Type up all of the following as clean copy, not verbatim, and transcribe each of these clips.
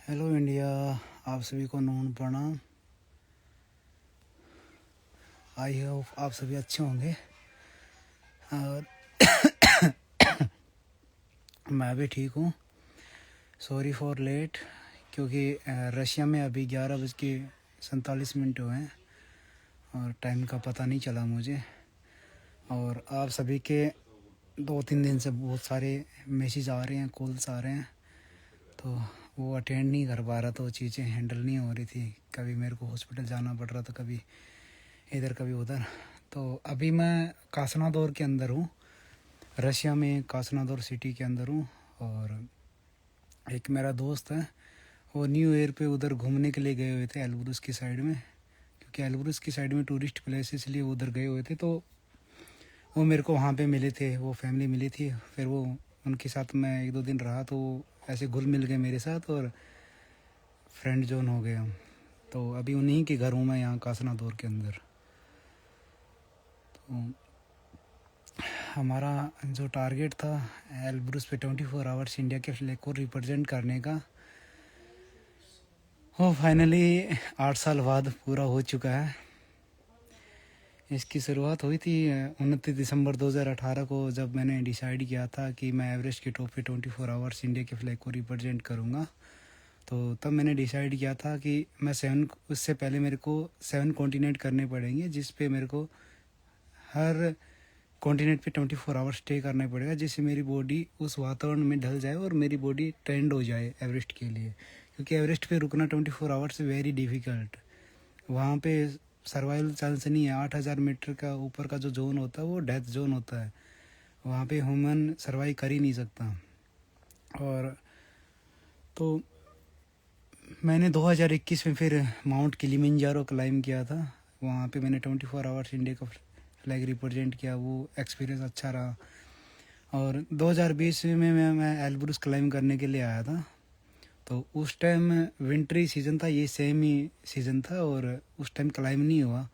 Hello India, आप सभी को नमन प्रणाम। आई होप आप सभी अच्छे होंगे और मैं भी ठीक हूँ। सॉरी फॉर लेट, क्योंकि रशिया में अभी 11:47 हुए हैं और टाइम का पता नहीं चला मुझे। और आप सभी के 2-3 दिन से बहुत सारे मैसेज आ रहे हैं, कॉल्स आ रहे हैं, तो वो अटेंड नहीं कर पा रहा था। वो चीज़ें हैंडल नहीं हो रही थी। कभी मेरे को हॉस्पिटल जाना पड़ रहा था, कभी इधर कभी उधर। तो अभी मैं कासनादोर के अंदर हूँ, रशिया में कासनादोर सिटी के अंदर हूँ। और एक मेरा दोस्त है, वो न्यू ईयर पे उधर घूमने के लिए गए हुए थे एल्ब्रुस की साइड में, क्योंकि एल्ब्रुस की साइड में टूरिस्ट प्लेस इसलिए उधर गए हुए थे। तो वो मेरे को वहाँ पे मिले थे, वो फैमिली मिली थी। फिर वो उनके साथ मैं 1-2 दिन रहा, तो ऐसे घुल मिल गए मेरे साथ और फ्रेंड जोन हो गए हम। तो अभी उन्हीं के घर हूँ मैं, यहाँ कासनादोर के अंदर। तो हमारा जो टारगेट था एल्ब्रुस पे 24 आवर्स इंडिया के फ्लैग को रिप्रेजेंट करने का, वो फाइनली 8 साल बाद पूरा हो चुका है। इसकी शुरुआत हुई थी 29 दिसंबर 2018 को, जब मैंने डिसाइड किया था कि मैं एवरेस्ट के टॉप पे 24 आवर्स इंडिया के फ्लैग को रिप्रेजेंट करूँगा। तो तब मैंने डिसाइड किया था कि मैं उससे पहले मेरे को 7 कॉन्टिनेंट करने पड़ेंगे, जिस पे मेरे को हर कॉन्टिनेंट पे 24 आवर्स स्टे करना पड़ेगा, जिससे मेरी बॉडी उस वातावरण में ढल जाए और मेरी बॉडी ट्रेंड हो जाए एवरेस्ट के लिए। क्योंकि एवरेस्ट पे रुकना 24 आवर्स वेरी डिफ़िकल्ट, वहाँ पे सर्वाइवल चांस नहीं है। 8,000 मीटर का ऊपर का जो जोन होता है वो डेथ जोन होता है, वहाँ पे ह्यूमन सर्वाइव कर ही नहीं सकता। और तो मैंने 2021 में फिर माउंट किलिमंजारो क्लाइम किया था। वहाँ पे मैंने 24 आवर्स इंडिया का फ्लैग रिप्रेजेंट किया, वो एक्सपीरियंस अच्छा रहा। और 2020 में मैं एल्ब्रुस क्लाइम करने के लिए आया था। तो उस टाइम विंटरी सीज़न था, ये सेम ही सीज़न था, और उस टाइम क्लाइम नहीं हुआ,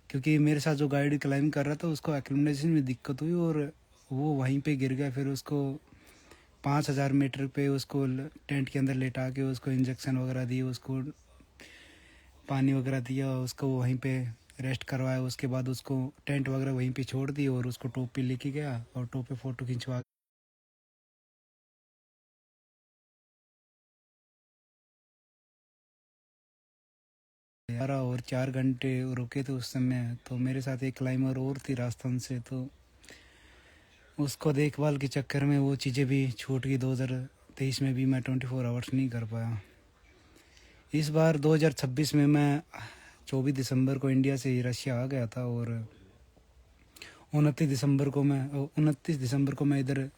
क्योंकि मेरे साथ जो गाइड क्लाइम कर रहा था उसको एक्लिमेटेशन में दिक्कत हुई और वो वहीं पे गिर गया। फिर उसको 5,000 मीटर पे उसको टेंट के अंदर लेटा के उसको इंजेक्शन वगैरह दिए, उसको पानी वगैरह दिया, उसको वहीं पे रेस्ट करवाया। उसके बाद उसको टेंट वगैरह वहीं पे छोड़ दी और उसको टॉप पे लेके गया और टॉप पे फ़ोटो खिंचवा यार। और 4 घंटे रुके थे उस समय। तो मेरे साथ एक क्लाइमर और थी राजस्थान से, तो उसको देखभाल के चक्कर में वो चीज़ें भी छूट गई। 2023 में भी मैं 24 आवर्स नहीं कर पाया। इस बार 2026 में मैं 24 दिसंबर को इंडिया से रशिया आ गया था और 29 दिसंबर को मैं इधर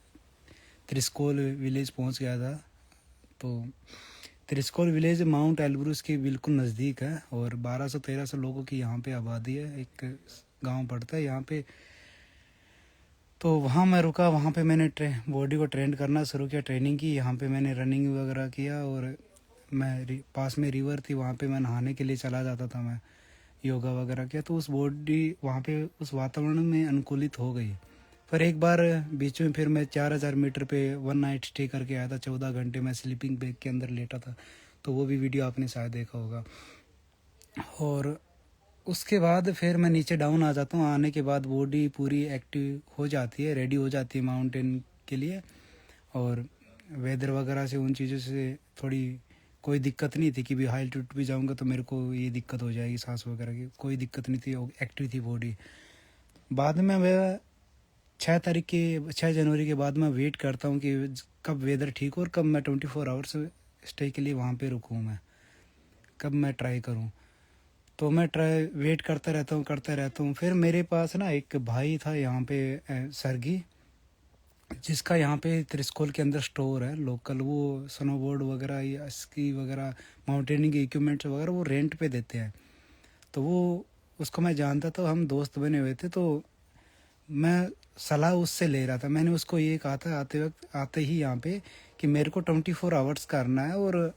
त्रिस्कोल विलेज पहुंच गया था। तो त्रिस्कोल विलेज माउंट एल्ब्रुस के बिल्कुल नज़दीक है और 1200-1300 लोगों की यहाँ पे आबादी है। एक गांव पड़ता है यहाँ पे। तो वहाँ मैं रुका, वहाँ पे मैंने बॉडी को ट्रेन करना शुरू किया, ट्रेनिंग की। यहाँ पे मैंने रनिंग वगैरह किया और मैं पास में रिवर थी, वहाँ पे मैं नहाने के लिए चला जाता था। मैं योगा वगैरह किया, तो उस बॉडी वहाँ पे उस वातावरण में अनुकूलित हो गई। पर एक बार बीच में फिर मैं 4,000 मीटर पे 1 नाइट स्टे करके आया था। 14 घंटे मैं स्लीपिंग बैग के अंदर लेटा था, तो वो भी वीडियो आपने शायद देखा होगा। और उसके बाद फिर मैं नीचे डाउन आ जाता हूँ। आने के बाद बॉडी पूरी एक्टिव हो जाती है, रेडी हो जाती है माउंटेन के लिए। और वेदर वगैरह से, उन चीज़ों से थोड़ी कोई दिक्कत नहीं थी कि भी हाई एल्टीट्यूड पे जाऊँगा तो मेरे को ये दिक्कत हो जाएगी सांस वगैरह की, कोई दिक्कत नहीं थी। एक्टिव थी बॉडी। बाद में वह 6 जनवरी के बाद मैं वेट करता हूँ कि कब वेदर ठीक हो और कब मैं 24 आवर्स स्टे के लिए वहाँ पे रुकूँ, मैं कब मैं ट्राई करूँ। तो मैं वेट करता रहता हूँ। फिर मेरे पास ना एक भाई था यहाँ पे, सरगी, जिसका यहाँ पे त्रिस्कोल के अंदर स्टोर है लोकल। वो स्नोबोर्ड वगैरह या स्की वगैरह, माउंटेनिंग इक्विपमेंट्स वगैरह वो रेंट पे देते हैं। तो वो उसको मैं जानता था, हम दोस्त बने हुए थे। तो मैं सलाह उससे ले रहा था। मैंने उसको ये कहा था आते ही यहाँ पे कि मेरे को 24 आवर्स करना है और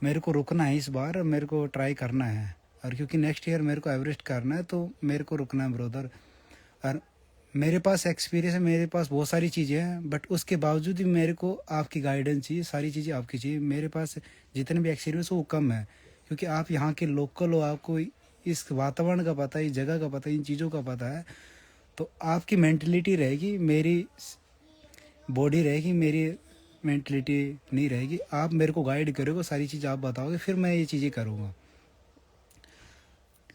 मेरे को रुकना है, इस बार मेरे को ट्राई करना है। और क्योंकि नेक्स्ट ईयर मेरे को एवरेस्ट करना है, तो मेरे को रुकना है ब्रदर। और मेरे पास एक्सपीरियंस है, मेरे पास बहुत सारी चीज़ें हैं, बट उसके बावजूद भी मेरे को आपकी गाइडेंस चाहिए, सारी चीज़ें आपकी चाहिए। मेरे पास जितने भी एक्सपीरियंस हो वो कम है, क्योंकि आप यहाँ के लोकल हो, आपको इस वातावरण का पता है, इस जगह का पता है, इन चीज़ों का पता है। तो आपकी मेंटलिटी रहेगी, मेरी बॉडी रहेगी, मेरी मेंटलिटी नहीं रहेगी। आप मेरे को गाइड करोगे, सारी चीज़ आप बताओगे, फिर मैं ये चीज़ें करूँगा।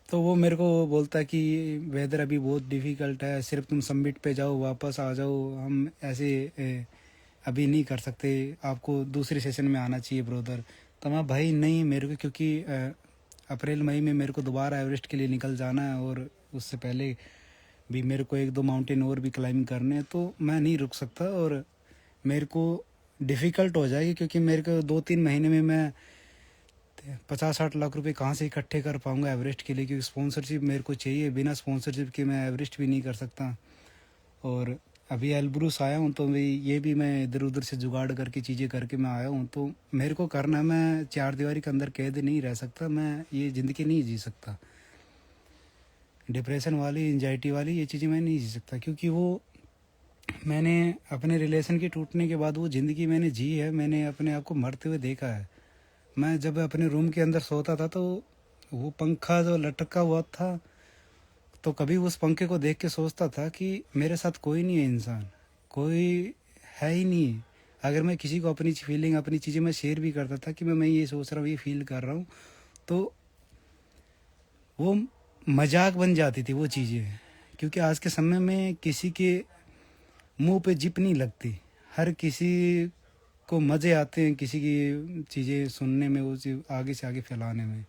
तो वो मेरे को बोलता है कि वेदर अभी बहुत डिफ़िकल्ट है, सिर्फ तुम सबमिट पे जाओ, वापस आ जाओ, हम ऐसे अभी नहीं कर सकते, आपको दूसरे सेशन में आना चाहिए ब्रदर। तो मैं भाई नहीं, मेरे को क्योंकि अप्रैल मई में मेरे को दोबारा एवरेस्ट के लिए निकल जाना है, और उससे पहले भी मेरे को 1-2 माउंटेन और भी क्लाइंब करने हैं, तो मैं नहीं रुक सकता, और मेरे को डिफ़िकल्ट हो जाएगी, क्योंकि मेरे को 2-3 महीने में मैं 50-60 लाख रुपए कहाँ से इकट्ठे कर पाऊँगा एवरेस्ट के लिए, क्योंकि स्पॉन्सरशिप मेरे को चाहिए, बिना स्पॉन्सरशिप के मैं एवरेस्ट भी नहीं कर सकता। और अभी एल्ब्रूस आया हूँ, तो ये भी मैं इधर उधर से जुगाड़ करके चीज़ें करके मैं आया हूँ, तो मेरे को करना, मैं चार दीवारी के अंदर कैद नहीं रह सकता, मैं ये ज़िंदगी नहीं जी सकता। डिप्रेशन वाली, एंजाइटी वाली ये चीज़ें मैं नहीं जी सकता, क्योंकि वो मैंने अपने रिलेशन के टूटने के बाद वो ज़िंदगी मैंने जी है, मैंने अपने आप को मरते हुए देखा है। मैं जब अपने रूम के अंदर सोता था, तो वो पंखा जो लटका हुआ था, तो कभी उस पंखे को देख के सोचता था कि मेरे साथ कोई नहीं है, इंसान कोई है ही नहीं। अगर मैं किसी को अपनी फीलिंग, अपनी चीज़ें मैं शेयर भी करता था कि मैं ये सोच रहा हूँ, ये फील कर रहा हूँ, तो वो मजाक बन जाती थी वो चीज़ें। क्योंकि आज के समय में किसी के मुंह पे जिप नहीं लगती, हर किसी को मज़े आते हैं किसी की चीज़ें सुनने में, वो चीज़ आगे से आगे फैलाने में।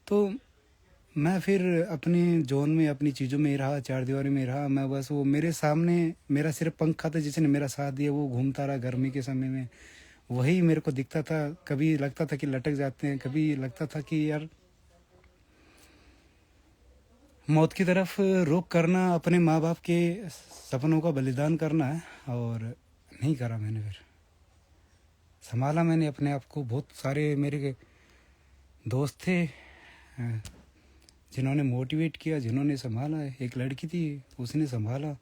तो मैं फिर अपने जोन में, अपनी चीज़ों में ही रहा, चार दीवारी में रहा। मैं बस, वो मेरे सामने मेरा सिर्फ पंखा था जिसने मेरा साथ दिया, वो घूमता रहा गर्मी के समय में, वही मेरे को दिखता था। कभी लगता था कि लटक जाते हैं, कभी लगता था कि यार मौत की तरफ रुख करना, अपने माँ बाप के सपनों का बलिदान करना है, और नहीं करा मैंने। फिर संभाला मैंने अपने आप को। बहुत सारे मेरे दोस्त थे जिन्होंने मोटिवेट किया, जिन्होंने संभाला है। एक लड़की थी, उसने संभाला।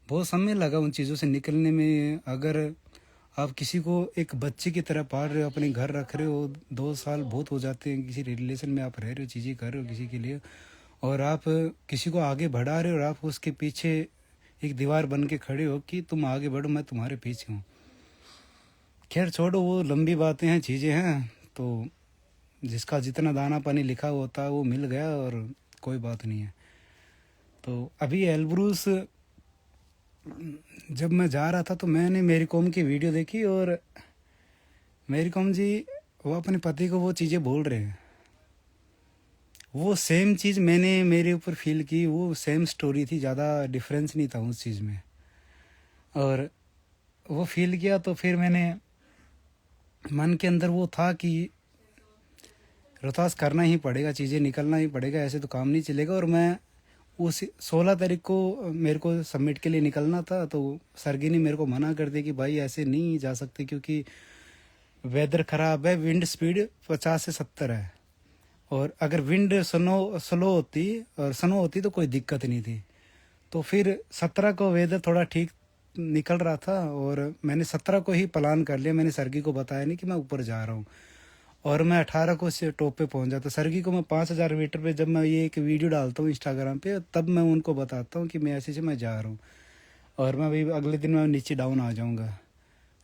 बहुत समय लगा उन चीज़ों से निकलने में। अगर आप किसी को एक बच्चे की तरह पाल रहे हो, अपने घर रख रहे हो, 2 साल बहुत हो जाते हैं, किसी रिलेशन में आप रह रहे हो, चीज़ें कर रहे हो किसी के लिए, और आप किसी को आगे बढ़ा रहे हो, और आप उसके पीछे एक दीवार बन के खड़े हो कि तुम आगे बढ़ो, मैं तुम्हारे पीछे हूँ। खैर छोड़ो, वो लंबी बातें हैं, चीज़ें हैं। तो जिसका जितना दाना पानी लिखा होता है वो मिल गया, और कोई बात नहीं है। तो अभी एल्ब्रूस जब मैं जा रहा था, तो मैंने मेरी कॉम की वीडियो देखी, और मेरी कॉम जी वो अपने पति को वो चीज़ें बोल रहे हैं, वो सेम चीज़ मैंने मेरे ऊपर फील की, वो सेम स्टोरी थी, ज़्यादा डिफरेंस नहीं था उस चीज़ में। और वो फील किया, तो फिर मैंने मन के अंदर वो था कि रोहतास करना ही पड़ेगा, चीज़ें निकलना ही पड़ेगा, ऐसे तो काम नहीं चलेगा। और मैं उस 16 तारीख को मेरे को सबमिट के लिए निकलना था, तो सरगी ने मेरे को मना कर दिया कि भाई ऐसे नहीं जा सकते, क्योंकि वेदर ख़राब है, विंड स्पीड 50 से 70 है, और अगर विंड स्लो होती और स्नो होती तो कोई दिक्कत नहीं थी। तो फिर 17 को वेदर थोड़ा ठीक निकल रहा था, और मैंने 17 को ही प्लान कर लिया। मैंने सरगी को बताया नहीं कि मैं ऊपर जा रहा हूँ, और मैं 18 को से टॉप पे पहुंच जाता। सरगी को मैं 5000 मीटर पे जब मैं ये एक वीडियो डालता हूँ इंस्टाग्राम पे, तब मैं उनको बताता हूँ कि मैं ऐसे से मैं जा रहा हूँ, और मैं भाई अगले दिन मैं नीचे डाउन आ जाऊँगा।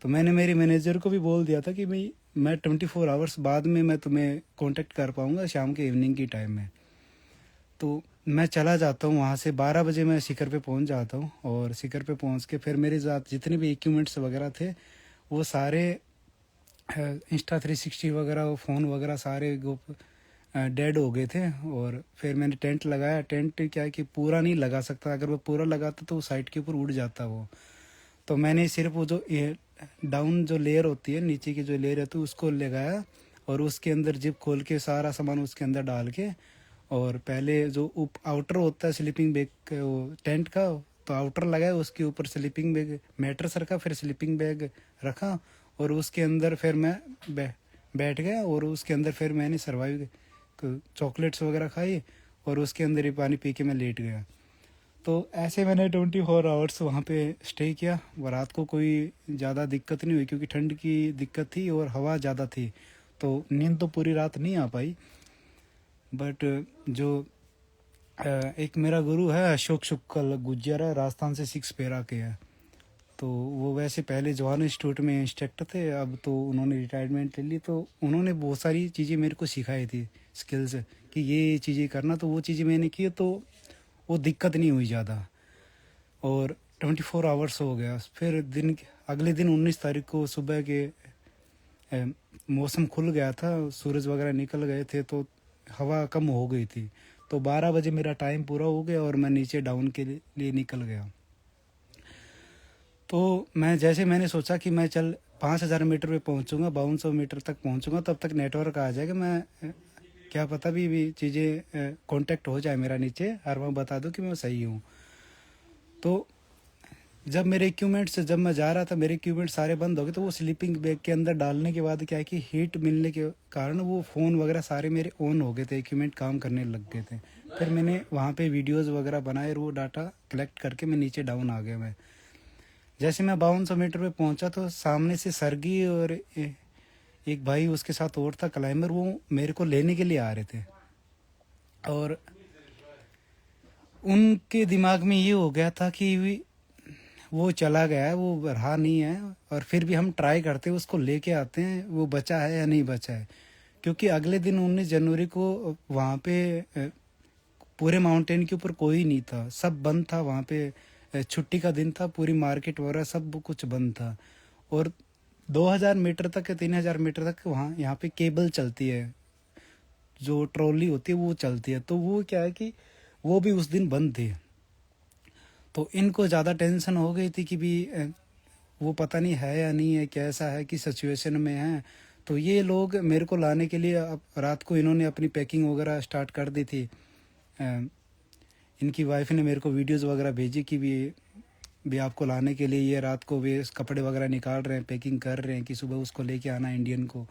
तो मैंने मेरे मैनेजर को भी बोल दिया था कि भाई मैं 24 आवर्स बाद में मैं तुम्हें कांटेक्ट कर पाऊँगा, शाम के इवनिंग की टाइम में। तो मैं चला जाता हूँ वहाँ से, 12 बजे मैं शिखर पे पहुँच जाता हूँ, और शिखर पे पहुँच के फिर मेरे साथ जितने भी इक्विपमेंट्स वगैरह थे वो सारे इंस्टा 360 वगैरह, वो फ़ोन वगैरह सारे डेड हो गए थे। और फिर मैंने टेंट लगाया। टेंट क्या है कि पूरा नहीं लगा सकता, अगर वो पूरा लगाता तो साइड के ऊपर उड़ जाता वो। तो मैंने सिर्फ वो जो डाउन जो लेयर होती है, नीचे की जो लेयर होती है उसको लगाया, और उसके अंदर जिप खोल के सारा सामान उसके अंदर डाल के, और पहले जो आउटर होता है स्लीपिंग बैग वो टेंट का, तो आउटर लगाया, उसके ऊपर स्लीपिंग बैग मैट्रेस रखा, फिर स्लीपिंग बैग रखा, और उसके अंदर फिर मैं बैठ गया और उसके अंदर फिर मैंने सर्वाइव चॉकलेट्स वगैरह खाई और उसके अंदर ही पानी पी के मैं लेट गया। तो ऐसे मैंने 24 आवर्स वहाँ पे स्टे किया। और रात को कोई ज़्यादा दिक्कत नहीं हुई क्योंकि ठंड की दिक्कत थी और हवा ज़्यादा थी, तो नींद तो पूरी रात नहीं आ पाई। बट जो एक मेरा गुरु है अशोक शुक्ल गुज्जर है, राजस्थान से 6 पैरा के है। तो वो वैसे पहले जवान इंस्टीट्यूट में इंस्ट्रक्टर थे, अब तो उन्होंने रिटायरमेंट ले ली। तो उन्होंने बहुत सारी चीज़ें मेरे को सिखाई थी, स्किल्स, कि ये चीज़ें करना। तो वो चीज़ें मैंने की तो वो दिक्कत नहीं हुई ज़्यादा। और 24 आवर्स हो गया। फिर अगले दिन 19 तारीख को सुबह के मौसम खुल गया था, सूरज वगैरह निकल गए थे, तो हवा कम हो गई थी। तो 12 बजे मेरा टाइम पूरा हो गया और मैं नीचे डाउन के लिए निकल गया। तो मैंने सोचा कि मैं चल 5,000 मीटर पे पहुंचूंगा, 5200 मीटर तक पहुंचूंगा, तब तक नेटवर्क आ जाएगा। मैं क्या पता भी चीज़ें कांटेक्ट हो जाए मेरा नीचे और मैं बता दूं कि मैं सही हूँ। तो जब मैं जा रहा था, मेरे इक्विपमेंट सारे बंद हो गए। तो वो स्लीपिंग बैग के अंदर डालने के बाद क्या है कि हीट मिलने के कारण वो फ़ोन वगैरह सारे मेरे ऑन हो गए थे, इक्विपमेंट काम करने लग गए थे। फिर मैंने वहाँ पे वीडियोस वगैरह बनाए और वो डाटा कलेक्ट करके मैं नीचे डाउन आ गया। मैं जैसे मैं 5200 मीटर पे पहुंचा तो सामने से सरगी और एक भाई उसके साथ और था क्लाइंबर, वो मेरे को लेने के लिए आ रहे थे। और उनके दिमाग में ये हो गया था कि वो चला गया है, वो रहा नहीं है, और फिर भी हम ट्राई करते हैं, उसको लेके आते हैं, वो बचा है या नहीं बचा है। क्योंकि अगले दिन 19 जनवरी को वहाँ पे पूरे माउंटेन के ऊपर कोई नहीं था, सब बंद था वहाँ पे। छुट्टी का दिन था, पूरी मार्केट वगैरह सब कुछ बंद था। और 2,000 मीटर तक 3,000 मीटर तक वहाँ यहाँ पे केबल चलती है, जो ट्रॉली होती है वो चलती है। तो वो क्या है कि वो भी उस दिन बंद थी। तो इनको ज़्यादा टेंशन हो गई थी कि भी वो पता नहीं है या नहीं है, कैसा है, कि सिचुएशन में है। तो ये लोग मेरे को लाने के लिए अब रात को इन्होंने अपनी पैकिंग वगैरह स्टार्ट कर दी थी। इनकी वाइफ ने मेरे को वीडियोस वगैरह भेजी कि भी आपको लाने के लिए ये रात को वे कपड़े वगैरह निकाल रहे हैं, पैकिंग कर रहे हैं कि सुबह उसको लेके आना इंडियन को।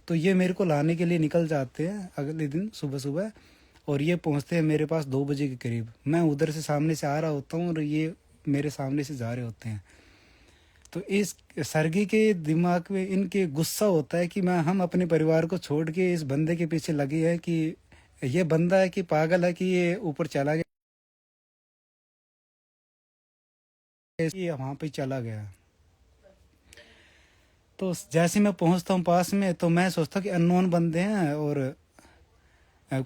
तो ये मेरे को लाने के लिए निकल जाते हैं अगले दिन सुबह सुबह, और ये पहुंचते हैं मेरे पास 2 बजे के करीब। मैं उधर से सामने से आ रहा होता हूँ और ये मेरे सामने से जा रहे होते हैं। तो इस सरगी के दिमाग में इनके गुस्सा होता है कि हम अपने परिवार को छोड़ के इस बंदे के पीछे लगे हैं, कि ये बंदा है कि पागल है कि ये ऊपर चला गया, ये वहाँ पे चला गया। तो जैसे मैं पहुँचता हूँ पास में, तो मैं सोचता हूँ कि अननोन बंदे हैं और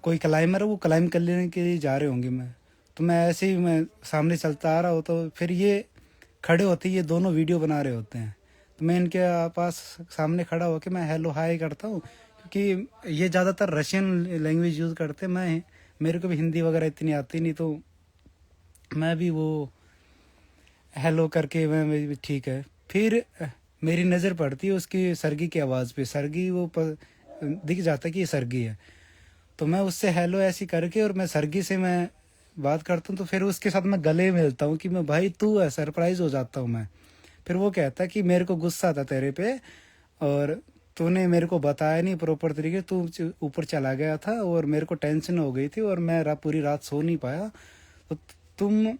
कोई क्लाइंबर है, वो क्लाइंब कर लेने के लिए जा रहे होंगे। तो मैं ऐसे ही मैं सामने चलता आ रहा हूँ, तो फिर ये खड़े होते, ये दोनों वीडियो बना रहे होते हैं। तो मैं इनके पास सामने खड़ा होकर मैं हेलो हाय करता हूँ, क्योंकि ये ज़्यादातर रशियन लैंग्वेज यूज़ करते हैं। मेरे को भी हिंदी वगैरह इतनी आती नहीं, तो मैं भी वो हेलो करके मैं भी ठीक है। फिर मेरी नज़र पड़ती है उसकी सरगी की आवाज़ पे। सरगी दिख जाता है कि ये सरगी है। तो मैं उससे हेलो ऐसी करके और मैं सरगी से मैं बात करता हूँ। तो फिर उसके साथ मैं गले मिलता हूँ कि मैं भाई तू है, सरप्राइज हो जाता हूँ मैं। फिर वो कहता है कि मेरे को गुस्सा था तेरे पे और तूने मेरे को बताया नहीं प्रॉपर तरीके, तू ऊपर चला गया था और मेरे को टेंशन हो गई थी और मैं पूरी रात सो नहीं पाया। तो तुम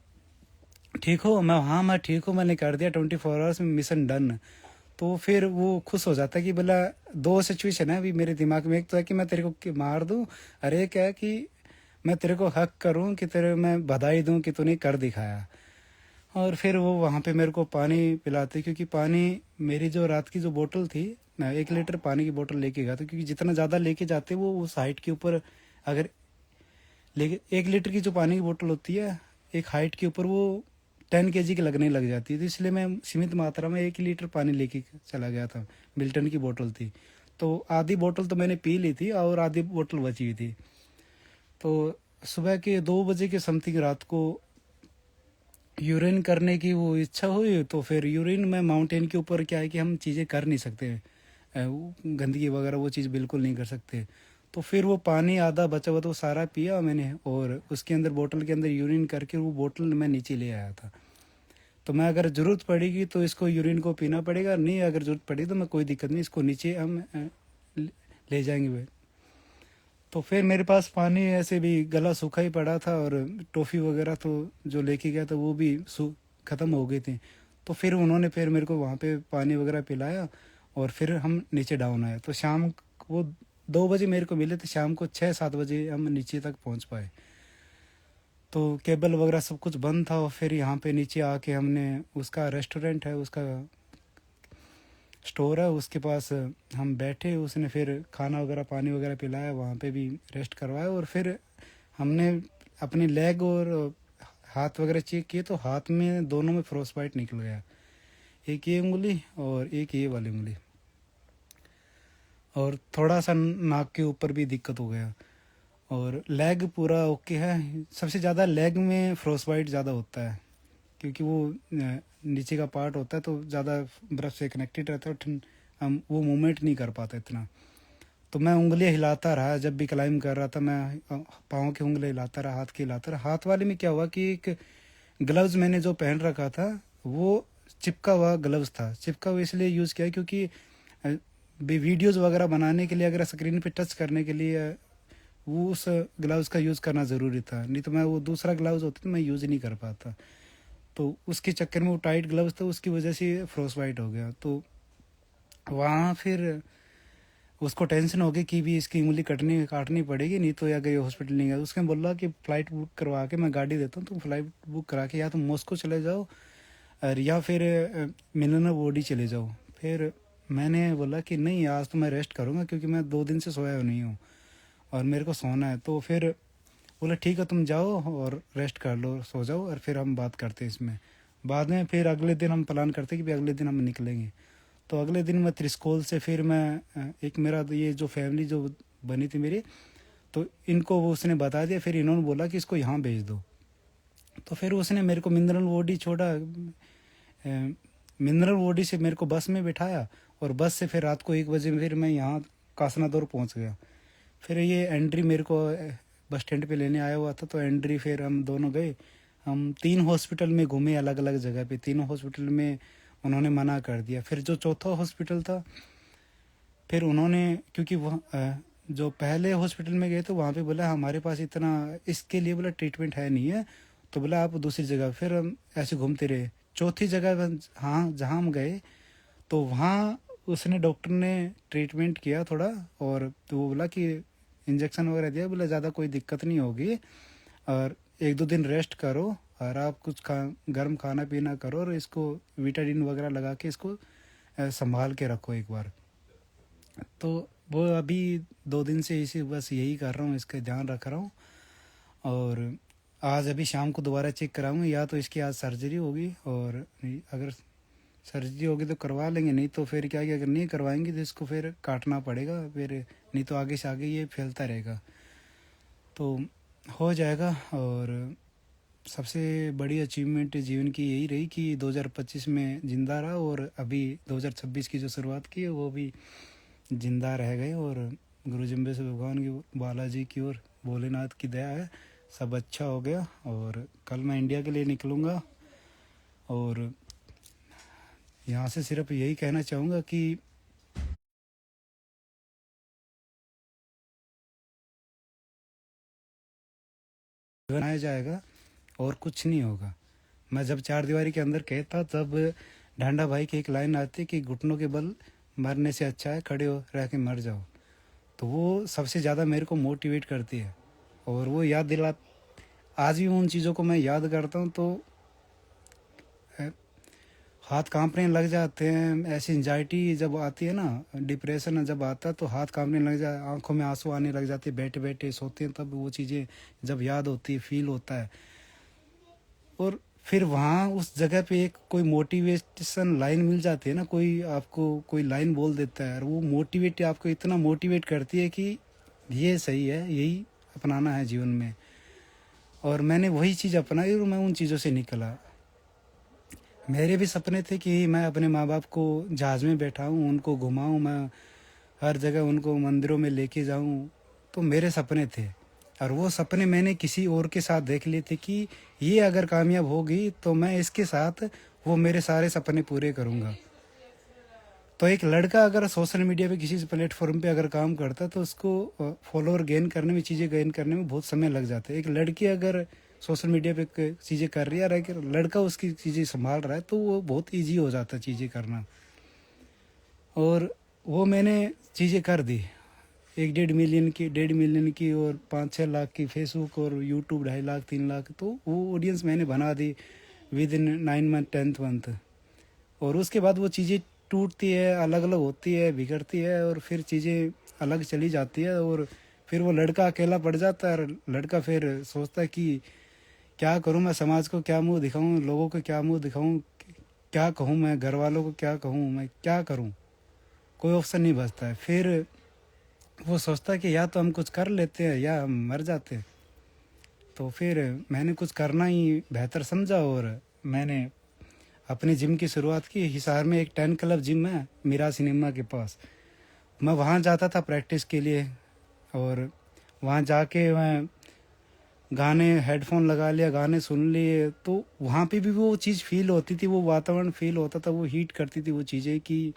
ठीक हो? मैं ठीक हूँ, मैंने कर दिया 24 आवर्स में मिशन डन। तो फिर वो खुश हो जाता है कि बोला दो सिचुएशन है अभी मेरे दिमाग में। एक तो है कि मैं तेरे को मार दूं, अरे क्या है कि मैं तेरे को हक करूं, कि तेरे मैं बधाई दूं कि तूने कर दिखाया। और फिर वो वहाँ पे मेरे को पानी पिलाते, क्योंकि पानी मेरी जो रात की जो बोतल थी, मैं 1 लीटर पानी की बोतल लेके गया था, क्योंकि जितना ज़्यादा लेके जाते वो उस हाइट के ऊपर अगर लेके 1 लीटर की जो पानी की बोतल होती है एक हाइट के ऊपर, वो 10 kg की लगने लग जाती है। तो इसलिए मैं सीमित मात्रा में 1 लीटर पानी लेके चला गया था। मिल्टन की बोतल थी, तो आधी बोतल तो मैंने पी ली थी और आधी बोतल बची हुई थी। तो सुबह के 2 बजे के समथिंग रात को यूरिन करने की वो इच्छा हुई। तो फिर यूरिन में माउंटेन के ऊपर क्या है कि हम चीज़ें कर नहीं सकते, गंदगी वगैरह वो चीज़ बिल्कुल नहीं कर सकते। तो फिर वो पानी आधा बचा हुआ तो वो सारा पिया मैंने, और उसके अंदर बोतल के अंदर यूरिन करके वो बोतल मैं नीचे ले आया था। तो मैं अगर ज़रूरत पड़ेगी तो इसको यूरिन को पीना पड़ेगा, नहीं अगर ज़रूरत पड़ी तो मैं कोई दिक्कत नहीं, इसको नीचे हम ले जाएंगे वे। तो फिर मेरे पास पानी ऐसे भी गला सूखा ही पड़ा था, और टॉफ़ी वगैरह तो जो लेके गया था वो भी ख़त्म हो गई थी। तो फिर उन्होंने फिर मेरे को वहाँ पे पानी वगैरह पिलाया, और फिर हम नीचे डाउन आए। तो शाम वो 2 बजे मेरे को मिले थे, शाम को 6-7 बजे हम नीचे तक पहुँच पाए। तो केबल वगैरह सब कुछ बंद था, और फिर यहाँ पे नीचे आके हमने, उसका रेस्टोरेंट है, उसका स्टोर है, उसके पास हम बैठे। उसने फिर खाना वगैरह पानी वगैरह पिलाया, वहाँ पे भी रेस्ट करवाया, और फिर हमने अपने लेग और हाथ वगैरह चेक किए, तो हाथ में दोनों में फ्रोस्ट बाइट निकल गया, एक ये उंगली और एक ये वाली उंगली, और थोड़ा सा नाक के ऊपर भी दिक्कत हो गया। और लेग पूरा ओके है। सबसे ज़्यादा लेग में फ्रोस्ट बाइट ज़्यादा होता है, क्योंकि वो नीचे का पार्ट होता है तो ज़्यादा बर्फ़ से कनेक्टेड रहता है, और हम वो मूवमेंट नहीं कर पाते इतना। तो मैं उंगलियां हिलाता रहा, जब भी क्लाइंब कर रहा था मैं पाँव की उंगली हिलाता रहा, हाथ की हिलाता रहा। हाथ वाले में क्या हुआ कि एक ग्लव्स मैंने जो पहन रखा था वो चिपका हुआ ग्लव्स था। चिपका हुआ इसलिए यूज़ किया क्योंकि वीडियोज़ वगैरह बनाने के लिए, अगर स्क्रीन पे टच करने के लिए वो उस ग्लव्स का यूज़ करना ज़रूरी था, नहीं तो मैं वो दूसरा ग्लव्स होता तो मैं यूज़ नहीं कर पाता। तो उसके चक्कर में वो टाइट ग्लव्स था, उसकी वजह से फ्रोस्ट बाइट हो गया। तो वहाँ फिर उसको टेंशन हो गई कि भी इसकी उंगली काटनी पड़ेगी, नहीं तो अगर ये हॉस्पिटल नहीं गया। उसने बोला कि फ़्लाइट बुक करवा के मैं गाड़ी देता हूँ, तुम फ्लाइट बुक करा के या तो मॉस्को चले जाओ, और या फिर मिलना बॉडी चले जाओ। फिर मैंने बोला कि नहीं, आज तो मैं रेस्ट करूँगा, क्योंकि मैं 2 दिन से सोया नहीं हूँ और मेरे को सोना है। तो फिर बोला ठीक है, तुम जाओ और रेस्ट कर लो, सो जाओ, और फिर हम बात करते हैं इसमें बाद में। फिर अगले दिन हम प्लान करते कि भी अगले दिन हम निकलेंगे। तो अगले दिन मैं त्रिस्कोल से फिर मैं एक मेरा ये जो फैमिली जो बनी थी मेरी, तो इनको वो उसने बता दिया। फिर इन्होंने बोला कि इसको यहाँ भेज दो। तो फिर उसने मेरे को मिनरल वॉडी छोड़ा, मिनरल वॉडी से मेरे को बस में बिठाया, और बस से फिर रात को 1 बजे फिर मैं यहाँ कासनादौर पहुँच गया। फिर ये एंट्री मेरे को बस स्टैंड पे लेने आया हुआ था, तो एंट्री फिर हम दोनों गए। हम 3 हॉस्पिटल में घूमे, अलग अलग जगह पे। तीनों हॉस्पिटल में उन्होंने मना कर दिया। फिर जो चौथा हॉस्पिटल था, फिर उन्होंने, क्योंकि वह जो पहले हॉस्पिटल में गए तो वहाँ पे बोला हमारे पास इतना इसके लिए बोला ट्रीटमेंट है नहीं है, तो बोला आप दूसरी जगह। फिर हम ऐसे घूमते रहे। चौथी जगह हाँ जहाँ हम गए, तो वहाँ उसने डॉक्टर ने ट्रीटमेंट किया थोड़ा, और तो वो बोला कि इंजेक्शन वगैरह दिया, बोला ज़्यादा कोई दिक्कत नहीं होगी, और 1-2 दिन रेस्ट करो, और आप कुछ गर्म खाना पीना करो, और इसको विटामिन वगैरह लगा के इसको संभाल के रखो एक बार। तो वो अभी 2 दिन से इसी बस यही कर रहा हूँ, इसका ध्यान रख रहा हूँ। और आज अभी शाम को दोबारा चेक कराऊंगा, या तो इसकी आज सर्जरी होगी, और अगर सर्जरी होगी तो करवा लेंगे, नहीं तो फिर क्या कि अगर नहीं करवाएंगे तो इसको फिर काटना पड़ेगा, फिर नहीं तो आगे से आगे ये फैलता रहेगा। तो हो जाएगा। और सबसे बड़ी अचीवमेंट जीवन की यही रही कि 2025 में ज़िंदा रहा, और अभी 2026 की जो शुरुआत की है वो भी ज़िंदा रह गए। और गुरु जम्बे से भगवान की, बालाजी की और भोलेनाथ की दया है, सब अच्छा हो गया। और कल मैं इंडिया के लिए निकलूँगा, और यहाँ से सिर्फ यही कहना चाहूँगा कि बनाया जाएगा और कुछ नहीं होगा। मैं जब चार दीवारी के अंदर कहता, तब ढांडा भाई की एक लाइन आती कि घुटनों के बल मरने से अच्छा है खड़े हो रह के मर जाओ। तो वो सबसे ज़्यादा मेरे को मोटिवेट करती है, और वो याद दिला, आज भी उन चीज़ों को मैं याद करता हूँ तो हाथ कांपने लग जाते हैं। ऐसी एंजाइटी जब आती है ना, डिप्रेशन जब आता है तो हाथ कांपने लग जाए, आंखों में आंसू आने लग जाते, बैठे बैठे सोते हैं तब वो चीज़ें जब याद होती है, फील होता है। और फिर वहाँ उस जगह पे एक कोई मोटिवेशन लाइन मिल जाती है ना, कोई आपको कोई लाइन बोल देता है, और वो मोटिवेट आपको इतना मोटिवेट करती है कि ये सही है, यही अपनाना है जीवन में। और मैंने वही चीज़ अपनाई, और मैं उन चीज़ों से निकला। मेरे भी सपने थे कि मैं अपने माँ बाप को जहाज़ में बैठाऊँ, उनको घुमाऊँ, मैं हर जगह उनको मंदिरों में लेके जाऊँ। तो मेरे सपने थे, और वो सपने मैंने किसी और के साथ देख लिए थे कि ये अगर कामयाब होगी तो मैं इसके साथ वो मेरे सारे सपने पूरे करूँगा। तो एक लड़का अगर सोशल मीडिया पे किसी प्लेटफॉर्म पे अगर काम करता है तो उसको फॉलोअर गेन करने में, चीज़ें गेन करने में बहुत समय लग जाता है। एक लड़की अगर सोशल मीडिया पे चीज़ें कर रही है और एक लड़का उसकी चीज़ें संभाल रहा है तो वो बहुत ईजी हो जाता है चीज़ें करना। और वो मैंने चीज़ें कर दी, 1.5 मिलियन की और 5-6 लाख की फेसबुक और यूट्यूब 2.5 लाख 3 लाख, तो वो ऑडियंस मैंने बना दी within 9 month 10th month. और उसके बाद वो चीज़ें टूटती है, अलग अलग होती है, बिगड़ती है और फिर चीज़ें अलग चली जाती है और फिर वो लड़का अकेला पड़ जाता है। और लड़का फिर सोचता है कि क्या करूं मैं, समाज को क्या मुंह दिखाऊं, लोगों को क्या मुंह दिखाऊं, क्या कहूं मैं, घर वालों को क्या कहूं, मैं क्या करूं, कोई ऑप्शन नहीं बचता है। फिर वो सोचता है कि या तो हम कुछ कर लेते हैं या हम मर जाते हैं। तो फिर मैंने कुछ करना ही बेहतर समझा और मैंने अपनी जिम की शुरुआत की। हिसार में एक 10 क्लब जिम है मीरा सिनेमा के पास, मैं वहाँ जाता था प्रैक्टिस के लिए। और वहाँ जाके मैं गाने, हेडफोन लगा लिया, गाने सुन लिए, तो वहाँ पे भी वो चीज़ फील होती थी, वो वातावरण फील होता था, वो हीट करती थी वो चीज़ें कि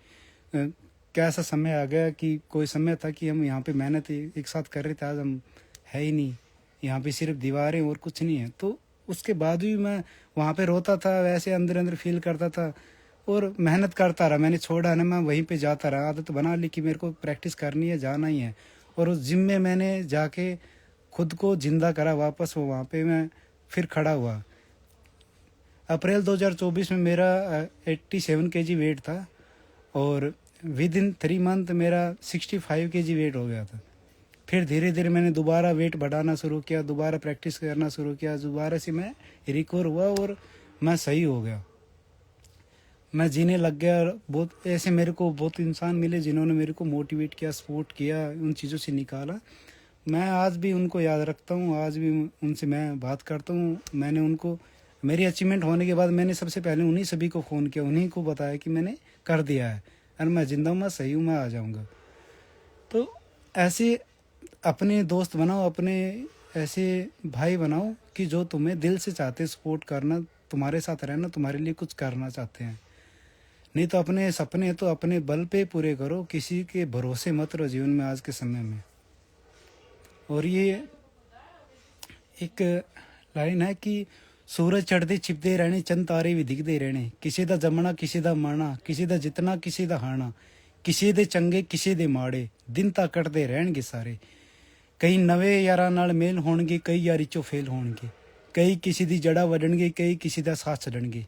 कैसा समय आ गया कि कोई समय था कि हम यहाँ पे मेहनत एक साथ कर रहे थे, आज हम है ही नहीं, यहाँ पे सिर्फ दीवारें और कुछ नहीं है। तो उसके बाद भी मैं वहाँ पे रोता था, वैसे अंदर अंदर फील करता था और मेहनत करता रहा। मैंने छोड़ा ना, मैं वहीं पे जाता रहा, आदत बना ली कि मेरे को प्रैक्टिस करनी है, जाना ही है। और उस जिम में मैंने जाके खुद को जिंदा करा वापस, वो वहाँ पे मैं फिर खड़ा हुआ। अप्रैल 2024 में मेरा 87 kg वेट था और विद इन 3 मंथ मेरा 65 kg वेट हो गया था। फिर धीरे धीरे मैंने दोबारा वेट बढ़ाना शुरू किया, दोबारा प्रैक्टिस करना शुरू किया, दोबारा से मैं रिकवर हुआ और मैं सही हो गया, मैं जीने लग गया। और बहुत ऐसे मेरे को बहुत इंसान मिले जिन्होंने मेरे को मोटिवेट किया, सपोर्ट किया, उन चीज़ों से निकाला। मैं आज भी उनको याद रखता हूँ, आज भी उनसे मैं बात करता हूँ। मैंने उनको, मेरी अचीवमेंट होने के बाद मैंने सबसे पहले उन्हीं सभी को फ़ोन किया, उन्हीं को बताया कि मैंने कर दिया है और मैं ज़िंदा हूँ, मैं सही हूँ, मैं आ जाऊँगा। तो ऐसे अपने दोस्त बनाओ, अपने ऐसे भाई बनाओ कि जो तुम्हें दिल से चाहते सपोर्ट करना, तुम्हारे साथ रहना, तुम्हारे लिए कुछ करना चाहते हैं। नहीं तो अपने सपने तो अपने बल पे पूरे करो, किसी के भरोसे मत रहो जीवन में आज के समय में। और ये एक लाइन है कि सूरज चढ़ते छिपते रहने, चंद तारे भी दिखते रहने, किसी दा जमना किसी दा मरना, किसी दा जितना किसी दा हारना, किसी दे चंगे किसी दे माड़े, दिन ਤਾਂ ਕੱਟਦੇ ਰਹਿਣਗੇ ਸਾਰੇ। ਕਈ ਨਵੇਂ ਯਾਰਾਂ ਨਾਲ ਮੇਲ ਹੋਣਗੇ, ਕਈ ਯਾਰੀ ਚੋਂ ਫੇਲ ਹੋਣਗੇ, ਕਈ ਕਿਸੇ ਦੀ ਜੜਾ ਵੱਢਣਗੇ, ਕਈ ਕਿਸੇ ਦਾ ਸਾਥ ਛੱਡਣਗੇ,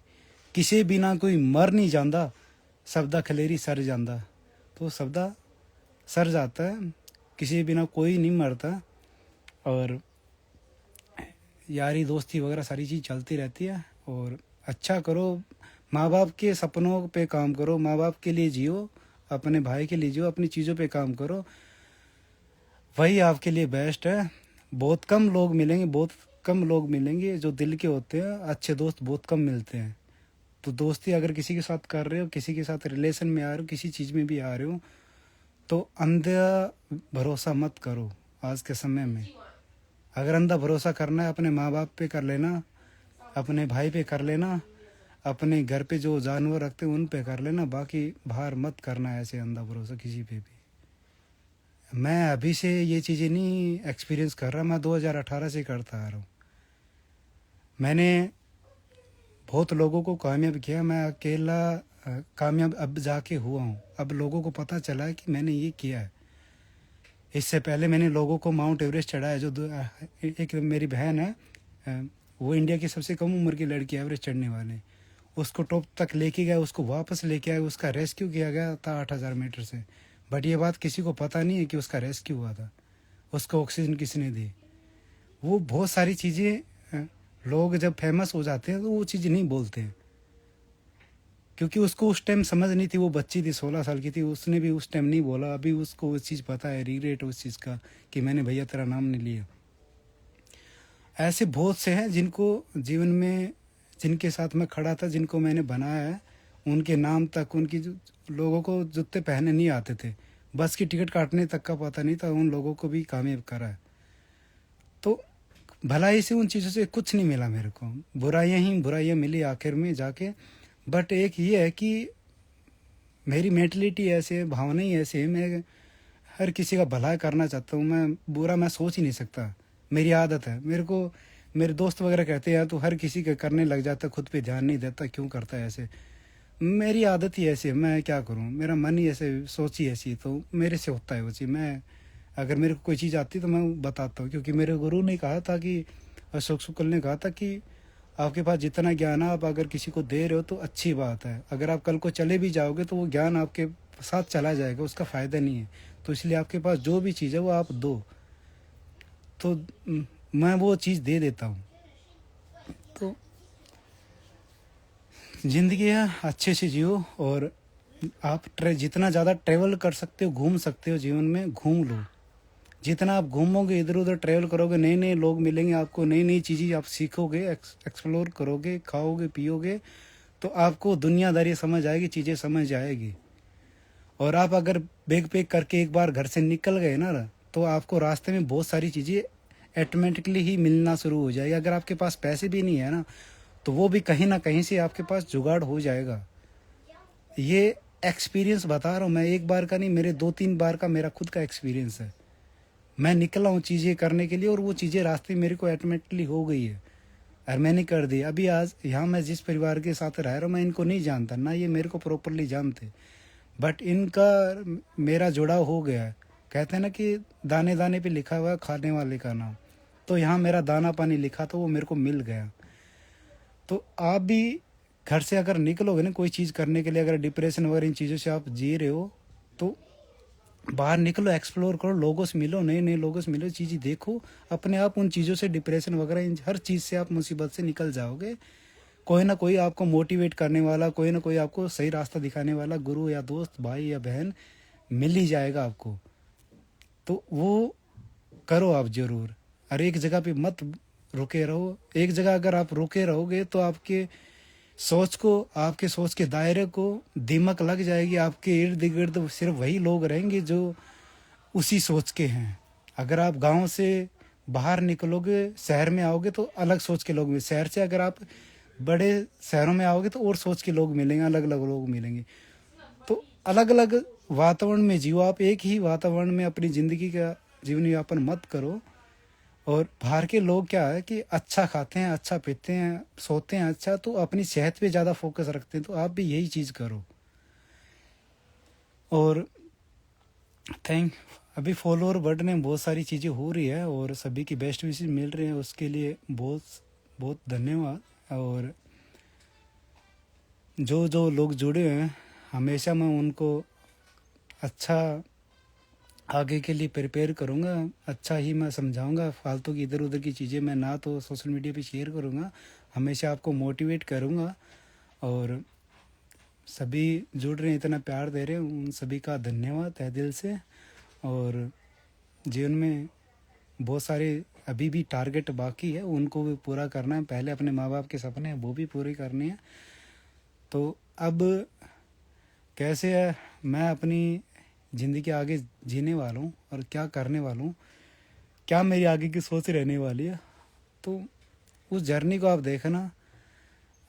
ਕਿਸੇ ਬਿਨਾ ਕੋਈ ਮਰ ਨਹੀਂ ਜਾਂਦਾ, ਸਭ ਦਾ ਖਲੇਰੀ ਸਰ ਜਾਂਦਾ। तो सब दा सर जाता है, किसी बिना कोई नहीं मरता। और यारी दोस्ती वगैरह सारी चीज़ चलती रहती है। और अच्छा करो, माँ बाप के सपनों पे काम करो, माँ बाप के लिए जियो, अपने भाई के लिए जियो, अपनी चीज़ों पे काम करो, वही आपके लिए बेस्ट है। बहुत कम लोग मिलेंगे, बहुत कम लोग मिलेंगे जो दिल के होते हैं, अच्छे दोस्त बहुत कम मिलते हैं। तो दोस्ती अगर किसी के साथ कर रहे हो, किसी के साथ रिलेशन में आ रहे हो, किसी चीज़ में भी आ रहे हो, तो अंधा भरोसा मत करो आज के समय में। अगर अंधा भरोसा करना है, अपने माँ बाप पे कर लेना, अपने भाई पे कर लेना, अपने घर पे जो जानवर रखते हैं उन पे कर लेना, बाकी बाहर मत करना ऐसे अंधा भरोसा किसी पे भी। मैं अभी से ये चीज़ें नहीं एक्सपीरियंस कर रहा, मैं 2018 से करता आ रहा हूँ। मैंने बहुत लोगों को कामयाब किया, मैं अकेला कामयाब अब जाके हुआ हूँ। अब लोगों को पता चला है कि मैंने ये किया है। इससे पहले मैंने लोगों को माउंट एवरेस्ट चढ़ाया। जो एक मेरी बहन है, वो इंडिया की सबसे कम उम्र की लड़की एवरेस्ट चढ़ने वाले, उसको टॉप तक लेके गया, उसको वापस लेके आए, उसका रेस्क्यू किया गया था 8000 मीटर से। बट ये बात किसी को पता नहीं है कि उसका रेस्क्यू हुआ था, उसको ऑक्सीजन किसने दी। वो बहुत सारी चीज़ें लोग जब फेमस हो जाते हैं तो वो चीज़ नहीं बोलते हैं, क्योंकि उसको उस टाइम समझ नहीं थी। वो बच्ची थी, 16 साल की थी, उसने भी उस टाइम नहीं बोला। अभी उसको वो चीज़ पता है, रिग्रेट उस चीज़ का कि मैंने भैया तेरा नाम नहीं लिया। ऐसे बहुत से हैं जिनको जीवन में, जिनके साथ मैं खड़ा था, जिनको मैंने बनाया है, उनके नाम तक, उनकी लोगों को जूते पहने नहीं आते थे, बस की टिकट काटने तक का पता नहीं था, उन लोगों को भी कामयाब करा है। तो भलाई से उन चीज़ों से कुछ नहीं मिला मेरे को, बुराइयां ही बुराइयां मिली आखिर में जाके। बट एक ये है कि मेरी मेंटलिटी ऐसे है, भावना ही ऐसी है, मैं हर किसी का भला करना चाहता हूँ, मैं बुरा मैं सोच ही नहीं सकता। मेरी आदत है। मेरे को मेरे दोस्त वगैरह कहते हैं यार तू हर किसी का करने लग जाता, खुद पे ध्यान नहीं देता, क्यों करता है ऐसे। मेरी आदत ही ऐसी है, मैं क्या करूँ, मेरा मन ही ऐसे, सोच ही ऐसी है, तो मेरे से होता है वो चीज़। मैं अगर मेरे को कोई चीज़ आती है तो मैं बताता हूँ, क्योंकि मेरे गुरु ने कहा था कि अशोक शुक्ल ने कहा था कि आपके पास जितना ज्ञान है आप अगर किसी को दे रहे हो तो अच्छी बात है, अगर आप कल को चले भी जाओगे तो वो ज्ञान आपके साथ चला जाएगा, उसका फ़ायदा नहीं है। तो इसलिए आपके पास जो भी चीज़ है वो आप दो। तो मैं वो चीज़ दे देता हूँ। तो ज़िंदगी है, अच्छे से जियो, और आप जितना ज़्यादा ट्रैवल कर सकते हो, घूम सकते हो जीवन में, घूम लो। जितना आप घूमोगे, इधर उधर ट्रैवल करोगे, नए नए लोग मिलेंगे आपको, नई नई चीज़ें आप सीखोगे, एक्सप्लोर करोगे, खाओगे पियोगे, तो आपको दुनियादारी समझ आएगी, चीज़ें समझ आएगी। और आप अगर बैग पैक करके एक बार घर से निकल गए ना, तो आपको रास्ते में बहुत सारी चीज़ें ऑटोमेटिकली ही मिलना शुरू हो जाएगी। अगर आपके पास पैसे भी नहीं है ना, तो वो भी कहीं ना कहीं से आपके पास जुगाड़ हो जाएगा। ये एक्सपीरियंस बता रहा हूँ मैं, एक बार का नहीं, मेरे 2-3 बार का मेरा खुद का एक्सपीरियंस है। मैं निकला हूँ चीज़ें करने के लिए, और वो चीज़ें रास्ते मेरे को ऑटोमेटिकली हो गई है और मैंने कर दी। अभी आज यहाँ मैं जिस परिवार के साथ रह रहा हूँ, मैं इनको नहीं जानता ना, ये मेरे को प्रॉपरली जानते, बट इनका मेरा जुड़ाव हो गया है। कहते हैं ना कि दाने दाने पे लिखा हुआ है खाने वाले का नाम, तो यहाँ मेरा दाना पानी लिखा तो वो मेरे को मिल गया। तो आप भी घर से अगर निकलोगे ना कोई चीज़ करने के लिए, अगर डिप्रेशन वगैरह इन चीज़ों से आप जी रहे हो, तो बाहर निकलो, एक्सप्लोर करो, लोगों से मिलो, नए नए लोगों से मिलो, चीज़ें देखो, अपने आप उन चीज़ों से, डिप्रेशन वगैरह इन हर चीज़ से आप मुसीबत से निकल जाओगे। कोई ना कोई आपको मोटिवेट करने वाला, कोई ना कोई आपको सही रास्ता दिखाने वाला गुरु या दोस्त, भाई या बहन मिल ही जाएगा आपको। तो वो करो आप ज़रूर। और एक जगह पे मत रुके रहो। एक जगह अगर आप रुके रहोगे तो आपके सोच को, आपके सोच के दायरे को दीमक लग जाएगी। आपके इर्द गिर्द सिर्फ वही लोग रहेंगे जो उसी सोच के हैं। अगर आप गांव से बाहर निकलोगे, शहर में आओगे, तो अलग सोच के लोग मिलेंगे। शहर से अगर आप बड़े शहरों में आओगे तो और सोच के लोग मिलेंगे, अलग अलग लोग मिलेंगे। तो अलग अलग वातावरण में जियो आप, एक ही वातावरण में अपनी ज़िंदगी का जीवन यापन मत करो। और बाहर के लोग क्या है कि अच्छा खाते हैं, अच्छा पीते हैं, सोते हैं अच्छा, तो अपनी सेहत पे ज़्यादा फोकस रखते हैं। तो आप भी यही चीज़ करो। और थैंक अभी फॉलोअर बढ़ने में बहुत सारी चीज़ें हो रही है, और सभी की बेस्ट विशेस मिल रहे हैं, उसके लिए बहुत बहुत धन्यवाद। और जो जो लोग जुड़े हैं, हमेशा मैं उनको अच्छा आगे के लिए प्रिपेयर करूँगा, अच्छा ही मैं समझाऊँगा। फालतू की इधर उधर की चीज़ें मैं ना तो सोशल मीडिया पे शेयर करूँगा, हमेशा आपको मोटिवेट करूँगा। और सभी जुड़ रहे हैं, इतना प्यार दे रहे हैं, उन सभी का धन्यवाद तहे दिल से। और जीवन में बहुत सारे अभी भी टारगेट बाकी है, उनको भी पूरा करना है। पहले अपने माँ बाप के सपने हैं वो भी पूरे करने हैं। तो अब कैसे है, मैं अपनी ज़िंदगी आगे जीने वाला हूँ और क्या करने वाला हूँ, क्या मेरी आगे की सोच रहने वाली है, तो उस जर्नी को आप देखना।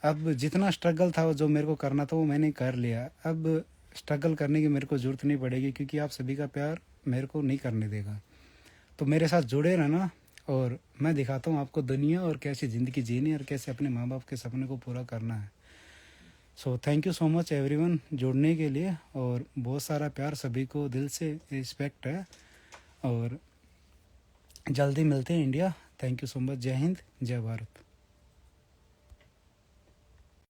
अब जितना स्ट्रगल था जो मेरे को करना था वो मैंने कर लिया। अब स्ट्रगल करने की मेरे को ज़रूरत नहीं पड़ेगी, क्योंकि आप सभी का प्यार मेरे को नहीं करने देगा। तो मेरे साथ जुड़े रहना, और मैं दिखाता हूँ आपको दुनिया और कैसे ज़िंदगी जीनी है और कैसे अपने माँ बाप के सपने को पूरा करना है। So thank you so much everyone जुड़ने के लिए, और बहुत सारा प्यार सभी को दिल से रिस्पेक्ट है। और जल्दी मिलते हैं India. Thank you so much. जय हिंद, जय भारत।